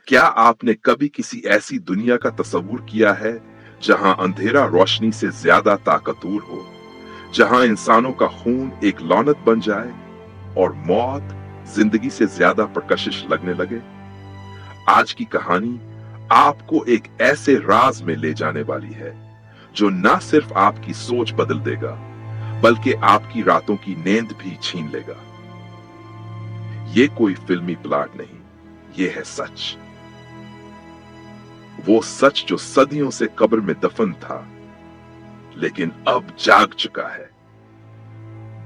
क्या आपने कभी किसी ऐसी दुनिया का तस्वुर किया है जहां अंधेरा रोशनी से ज्यादा ताकतवर हो, जहां इंसानों का खून एक लौनत बन जाए और मौत जिंदगी से ज्यादा प्रकशिश लगने लगे? आज की कहानी आपको एक ऐसे राज में ले जाने वाली है जो न सिर्फ आपकी सोच बदल देगा बल्कि आपकी रातों की नींद भी छीन लेगा। ये कोई फिल्मी प्लॉट नहीं, ये है सच। वो सच जो सदियों से कब्र में दफन था लेकिन अब जाग चुका है।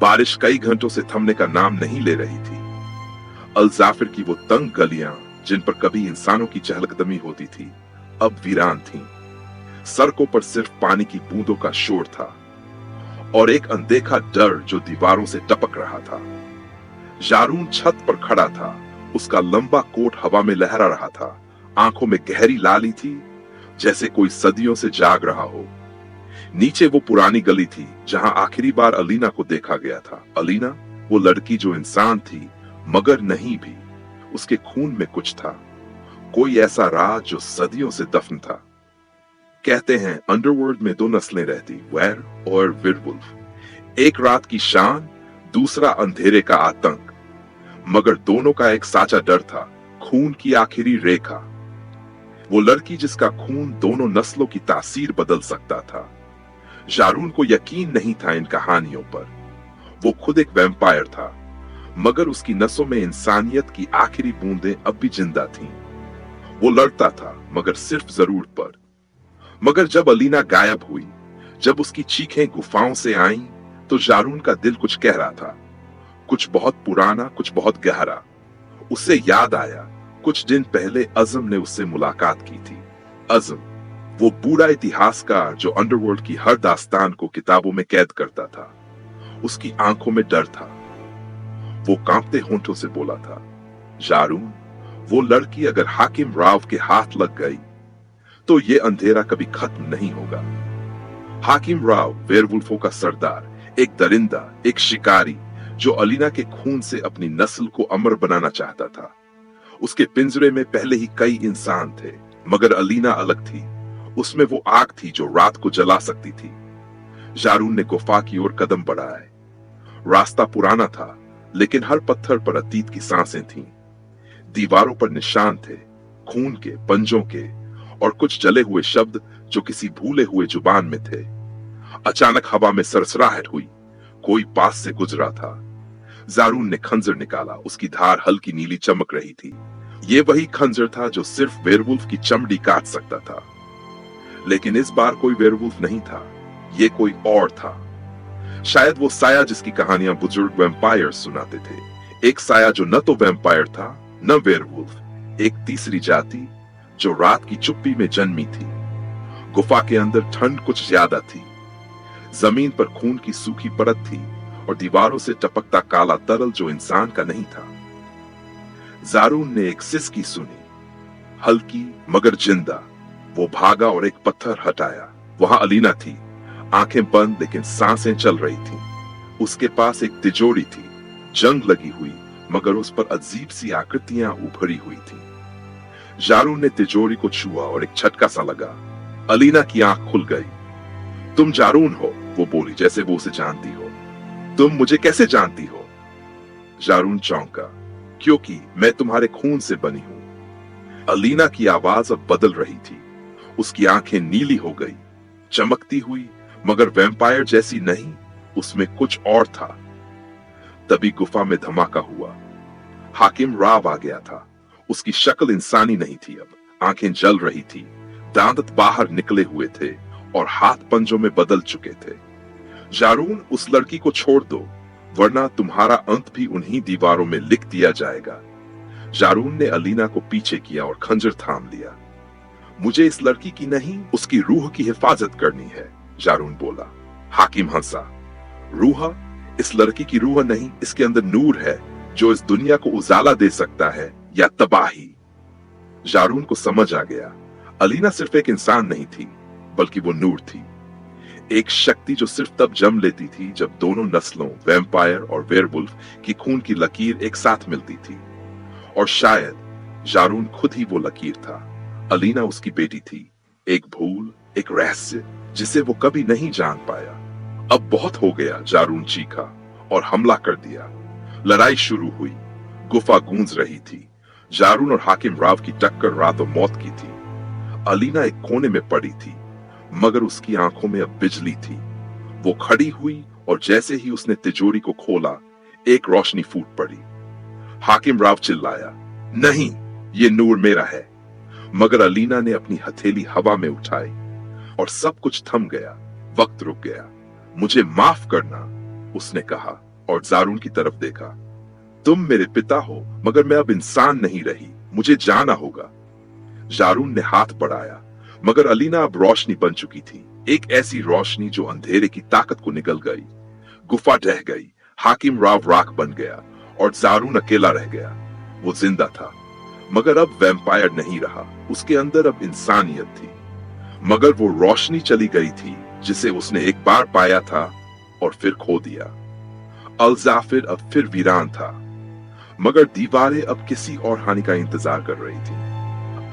बारिश कई घंटों से थमने का नाम नहीं ले रही थी। अल जाफिर की वो तंग गलियां जिन पर कभी इंसानों की चहलकदमी होती थी अब वीरान थीं। सड़कों पर सिर्फ पानी की बूंदों का शोर था और एक अनदेखा डर जो दीवारों से टपक रहा था। जारून छत पर खड़ा था, उसका लंबा कोट हवा में लहरा रहा था। आंखों में गहरी लाली थी जैसे कोई सदियों से जाग रहा हो। नीचे वो पुरानी गली थी जहां आखिरी बार अलीना को देखा गया था। अलीना, वो लड़की जो इंसान थी मगर नहीं भी। उसके खून में कुछ था, कोई ऐसा राज जो सदियों से दफन था। कहते हैं अंडरवर्ल्ड में दो नस्लें रहती, वैर और वेयरवुल्फ। एक रात की शान, दूसरा अंधेरे का आतंक। मगर दोनों का एक साचा डर था, खून की आखिरी रेखा। वो लड़की जिसका खून दोनों नस्लों की तासीर बदल सकता था। जारून को यकीन नहीं था इन कहानियों पर। वो खुद एक वैम्पायर था मगर उसकी नसों में इंसानियत की आखिरी बूंदें अब भी जिंदा थीं। वो लड़ता था मगर सिर्फ जरूरत पर। मगर जब अलीना गायब हुई, जब उसकी चीखें गुफाओं से आईं, तो जारून का दिल कुछ कह रहा था। कुछ बहुत पुराना, कुछ बहुत गहरा। उसे याद आया कुछ दिन पहले अज़म ने उससे मुलाकात की थी। अज़म, वो बूढ़ा इतिहासकार जो अंडरवर्ल्ड की हर दास्तान को किताबों में कैद करता था। उसकी आंखों में डर था। वो कांपते होंठों से बोला था, जारून, वो लड़की अगर हाकिम राव के हाथ लग गई तो ये अंधेरा कभी खत्म नहीं होगा। हाकिम राव वेयरवुल्फों का सरदार, एक दरिंदा, एक शिकारी जो अलीना के खून से अपनी नस्ल को अमर बनाना चाहता था। उसके पिंजरे में पहले ही कई इंसान थे मगर अलीना अलग थी। उसमें वो आग थी जो रात को जला सकती थी। जारून ने गुफा की ओर कदम बढ़ाए। रास्ता पुराना था लेकिन हर पत्थर पर अतीत की सांसें थीं। दीवारों पर निशान थे, खून के, पंजों के, और कुछ जले हुए शब्द जो किसी भूले हुए जुबान में थे। अचानक हवा में सरसराहट हुई, कोई पास से गुजरा था। जारून ने खंजर निकाला, उसकी धार हल्की नीली चमक रही थी। ये वही खंजर था जो सिर्फ वेयरवुल्फ की चमड़ी काट सकता था। लेकिन इस बार कोई वेयरवुल्फ नहीं था, ये कोई और था। शायद वो साया जिसकी कहानियां बुजुर्ग वैम्पायर सुनाते थे। एक साया जो न तो वैम्पायर था न वेयरवुल्फ। एक तीसरी जाति जो रात की चुप्पी में जन्मी थी। गुफा के अंदर ठंड कुछ ज्यादा थी। जमीन पर खून की सूखी परत थी और दीवारों से टपकता काला तरल जो इंसान का नहीं था। जारून ने एक सिसकी सुनी, हल्की मगर जिंदा। वो भागा और एक पत्थर हटाया। वहां अलीना थी, आंखें बंद लेकिन सांसें चल रही थीं। उसके पास एक तिजोरी थी, जंग लगी हुई मगर उस पर अजीब सी आकृतियां उभरी हुई थी। जारून ने तिजोरी को छुआ और एक झटका सा लगा। अलीना की आंख खुल गई। तुम जारून हो, वो बोली जैसे वो उसे जानती हो। तुम मुझे कैसे जानती हो? जारून चौंका, क्योंकि मैं तुम्हारे खून से बनी हूं। अलीना की आवाज अब बदल रही थी। उसकी आंखें नीली हो गई, चमकती हुई मगर वैम्पायर जैसी नहीं, उसमें कुछ और था। तभी गुफा में धमाका हुआ। हाकिम राव आ गया था। उसकी शक्ल इंसानी नहीं थी अब, आंखें जल रही थी, दांत बाहर निकले हुए थे और हाथ पंजों में बदल चुके थे। जारून, उस लड़की को छोड़ दो वरना तुम्हारा अंत भी उन्हीं दीवारों में लिख दिया जाएगा। जारून ने अलीना को पीछे किया और खंजर थाम लिया। मुझे इस लड़की की नहीं, उसकी रूह की हिफाजत करनी है, जारून बोला। हाकिम हंसा। रूह? इस लड़की की रूह नहीं, इसके अंदर नूर है जो इस दुनिया को उजाला दे सकता है या तबाही। जारून को समझ आ गया, अलीना सिर्फ एक इंसान नहीं थी बल्कि वो नूर थी। एक शक्ति जो सिर्फ तब जम लेती थी जब दोनों नस्लों, वैम्पायर और वेयरवुल्फ की खून की लकीर एक साथ मिलती थी। और शायद जारून खुद ही वो लकीर था। अलीना उसकी बेटी थी, एक भूल, एक रहस्य जिसे वो कभी नहीं जान पाया। अब बहुत हो गया, जारून चीखा और हमला कर दिया। लड़ाई शुरू हुई, गुफा गूंज रही थी। जारून और हाकिम राव की टक्कर रात और मौत की थी। अलीना एक कोने में पड़ी थी, मगर उसकी आंखों में अब बिजली थी। वो खड़ी हुई और जैसे ही उसने तिजोरी को खोला, एक रोशनी फूट पड़ी। हाकिम राव चिल्लाया, नहीं, ये नूर मेरा है। मगर अलीना ने अपनी हथेली हवा में उठाई और सब कुछ थम गया। वक्त रुक गया। मुझे माफ करना, उसने कहा और जारून की तरफ देखा। तुम मेरे पिता हो, मगर मैं अब इंसान नहीं रही, मुझे जाना होगा। जारून ने हाथ बढ़ाया, मगर अलीना अब रोशनी बन चुकी थी, एक ऐसी रोशनी जो अंधेरे की ताकत को निगल गई। गुफा ढह गई, हाकिम राव राख बन गया और जारून अकेला रह गया। वो जिंदा था, मगर अब वैम्पायर नहीं रहा, उसके अंदर अब इंसानियत थी। मगर वो रोशनी चली गई थी जिसे उसने एक बार पाया था और फिर खो दिया। अल जाफिर अब फिर वीरान था, मगर दीवारें अब किसी और हानि का इंतजार कर रही थी।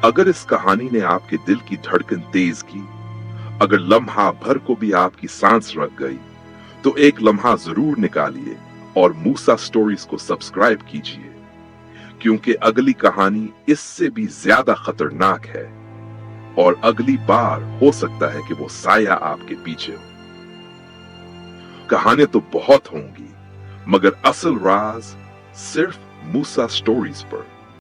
अगर इस कहानी ने आपके दिल की धड़कन तेज की, अगर लम्हा भर को भी आपकी सांस रुक गई, तो एक लम्हा जरूर निकालिए और मूसा स्टोरीज को सब्सक्राइब कीजिए, क्योंकि अगली कहानी इससे भी ज्यादा खतरनाक है और अगली बार हो सकता है कि वो साया आपके पीछे हो। कहानियां तो बहुत होंगी, मगर असल राज सिर्फ मूसा स्टोरीज पर।